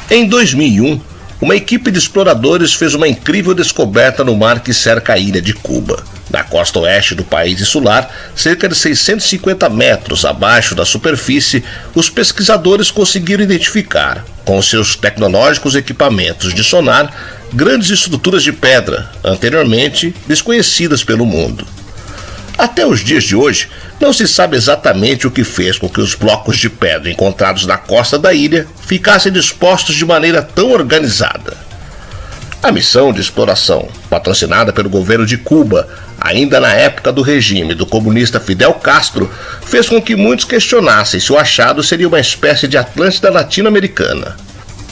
Em 2001, uma equipe de exploradores fez uma incrível descoberta no mar que cerca a ilha de Cuba. Na costa oeste do país insular, cerca de 650 metros abaixo da superfície, os pesquisadores conseguiram identificar, com seus tecnológicos equipamentos de sonar, grandes estruturas de pedra, anteriormente desconhecidas pelo mundo. Até os dias de hoje, não se sabe exatamente o que fez com que os blocos de pedra encontrados na costa da ilha ficassem dispostos de maneira tão organizada. A missão de exploração, patrocinada pelo governo de Cuba, ainda na época do regime do comunista Fidel Castro, fez com que muitos questionassem se o achado seria uma espécie de Atlântida latino-americana.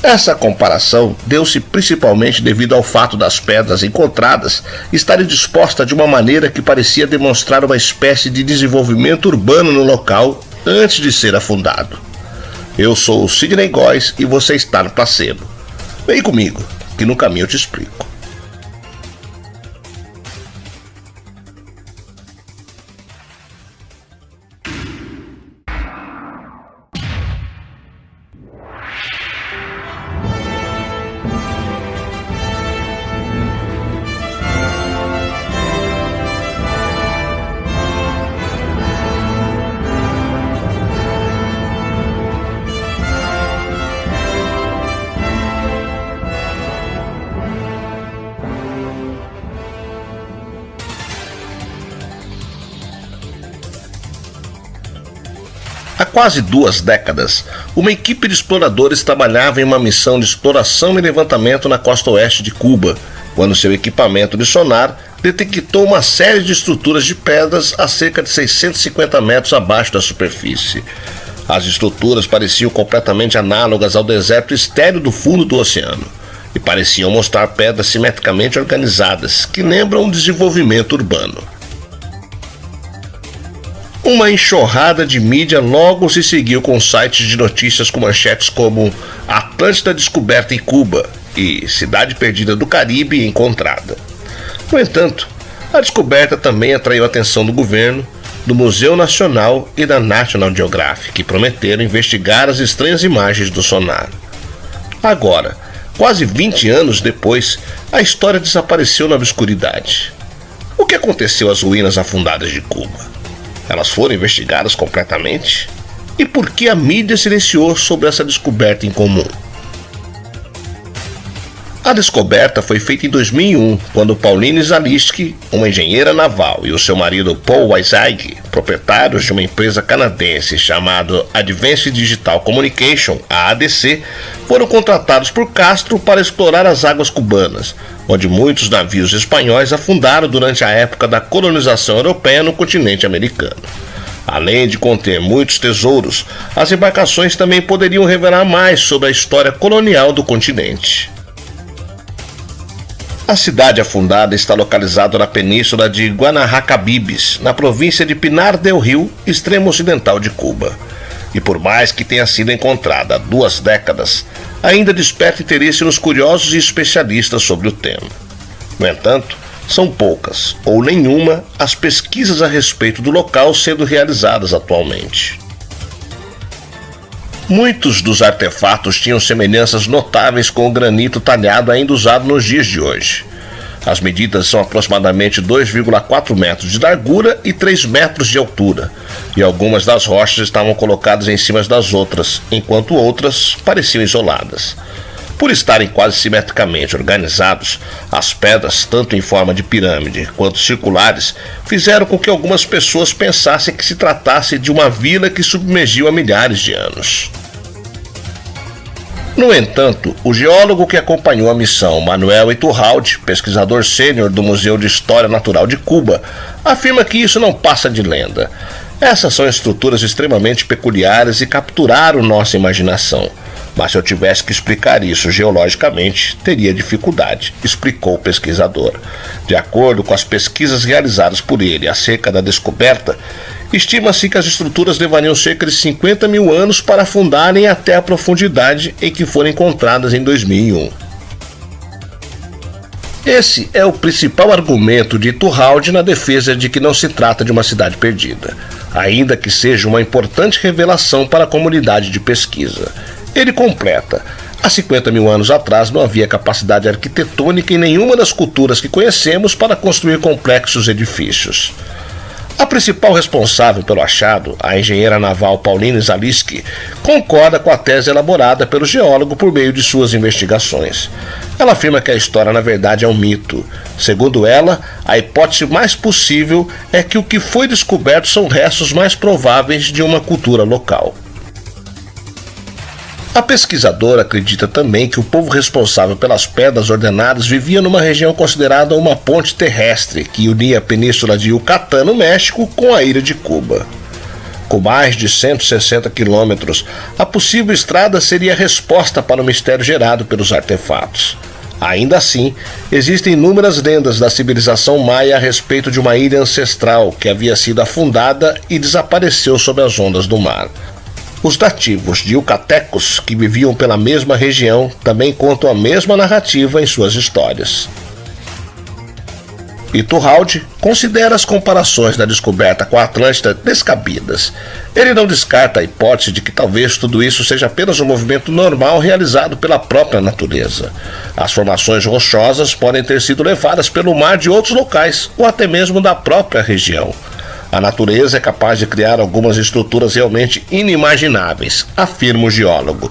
Essa comparação deu-se principalmente devido ao fato das pedras encontradas estarem dispostas de uma maneira que parecia demonstrar uma espécie de desenvolvimento urbano no local antes de ser afundado. Eu sou o Sidney Góes e você está no Placebo. Vem comigo, que no caminho eu te explico. Há quase 2 décadas, uma equipe de exploradores trabalhava em uma missão de exploração e levantamento na costa oeste de Cuba, quando seu equipamento de sonar detectou uma série de estruturas de pedras a cerca de 650 metros abaixo da superfície. As estruturas pareciam completamente análogas ao deserto estéril do fundo do oceano, e pareciam mostrar pedras simetricamente organizadas, que lembram um desenvolvimento urbano. Uma enxurrada de mídia logo se seguiu com sites de notícias com manchetes como Atlântida descoberta em Cuba e Cidade perdida do Caribe encontrada. No entanto, a descoberta também atraiu a atenção do governo, do Museu Nacional e da National Geographic, que prometeram investigar as estranhas imagens do sonar. Agora, quase 20 anos depois, a história desapareceu na obscuridade. O que aconteceu às ruínas afundadas de Cuba? Elas foram investigadas completamente? E por que a mídia silenciou sobre essa descoberta incomum? A descoberta foi feita em 2001, quando Pauline Zaliski, uma engenheira naval, e o seu marido Paul Weizsäcker, proprietários de uma empresa canadense chamada Advanced Digital Communication, a ADC, foram contratados por Castro para explorar as águas cubanas, onde muitos navios espanhóis afundaram durante a época da colonização europeia no continente americano. Além de conter muitos tesouros, as embarcações também poderiam revelar mais sobre a história colonial do continente. A cidade afundada está localizada na península de Guanahacabibes, na província de Pinar del Rio, extremo ocidental de Cuba. E por mais que tenha sido encontrada há 2 décadas, ainda desperta interesse nos curiosos e especialistas sobre o tema. No entanto, são poucas, ou nenhuma, as pesquisas a respeito do local sendo realizadas atualmente. Muitos dos artefatos tinham semelhanças notáveis com o granito talhado ainda usado nos dias de hoje. As medidas são aproximadamente 2,4 metros de largura e 3 metros de altura, e algumas das rochas estavam colocadas em cima das outras, enquanto outras pareciam isoladas. Por estarem quase simetricamente organizados, as pedras, tanto em forma de pirâmide quanto circulares, fizeram com que algumas pessoas pensassem que se tratasse de uma vila que submergiu há milhares de anos. No entanto, o geólogo que acompanhou a missão, Manuel Iturralde, pesquisador sênior do Museu de História Natural de Cuba, afirma que isso não passa de lenda. Essas são estruturas extremamente peculiares e capturaram nossa imaginação. Mas se eu tivesse que explicar isso geologicamente, teria dificuldade, explicou o pesquisador. De acordo com as pesquisas realizadas por ele acerca da descoberta, estima-se que as estruturas levariam cerca de 50 mil anos para afundarem até a profundidade em que foram encontradas em 2001. Esse é o principal argumento de Iturralde na defesa de que não se trata de uma cidade perdida, ainda que seja uma importante revelação para a comunidade de pesquisa. Ele completa: Há 50 mil anos atrás não havia capacidade arquitetônica em nenhuma das culturas que conhecemos para construir complexos edifícios. A principal responsável pelo achado, a engenheira naval Pauline Zaliski, concorda com a tese elaborada pelo geólogo por meio de suas investigações. Ela afirma que a história na verdade é um mito. Segundo ela, a hipótese mais possível é que o que foi descoberto são restos mais prováveis de uma cultura local. A pesquisadora acredita também que o povo responsável pelas pedras ordenadas vivia numa região considerada uma ponte terrestre que unia a península de Yucatán, no México, com a ilha de Cuba. Com mais de 160 quilômetros, a possível estrada seria a resposta para o mistério gerado pelos artefatos. Ainda assim, existem inúmeras lendas da civilização maia a respeito de uma ilha ancestral que havia sido afundada e desapareceu sob as ondas do mar. Os nativos de Yucatecos, que viviam pela mesma região, também contam a mesma narrativa em suas histórias. Iturralde considera as comparações da descoberta com a Atlântida descabidas. Ele não descarta a hipótese de que talvez tudo isso seja apenas um movimento normal realizado pela própria natureza. As formações rochosas podem ter sido levadas pelo mar de outros locais, ou até mesmo da própria região. A natureza é capaz de criar algumas estruturas realmente inimagináveis, afirma o geólogo.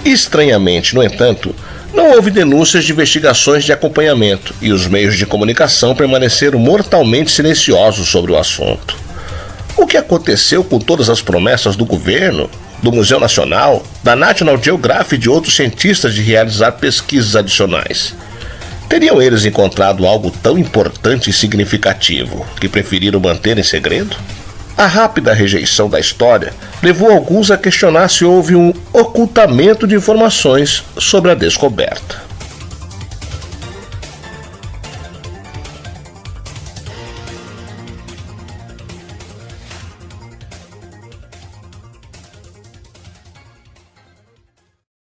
Estranhamente, no entanto, não houve denúncias de investigações de acompanhamento e os meios de comunicação permaneceram mortalmente silenciosos sobre o assunto. O que aconteceu com todas as promessas do governo, do Museu Nacional, da National Geographic e de outros cientistas de realizar pesquisas adicionais? Teriam eles encontrado algo tão importante e significativo que preferiram manter em segredo? A rápida rejeição da história levou alguns a questionar se houve um ocultamento de informações sobre a descoberta.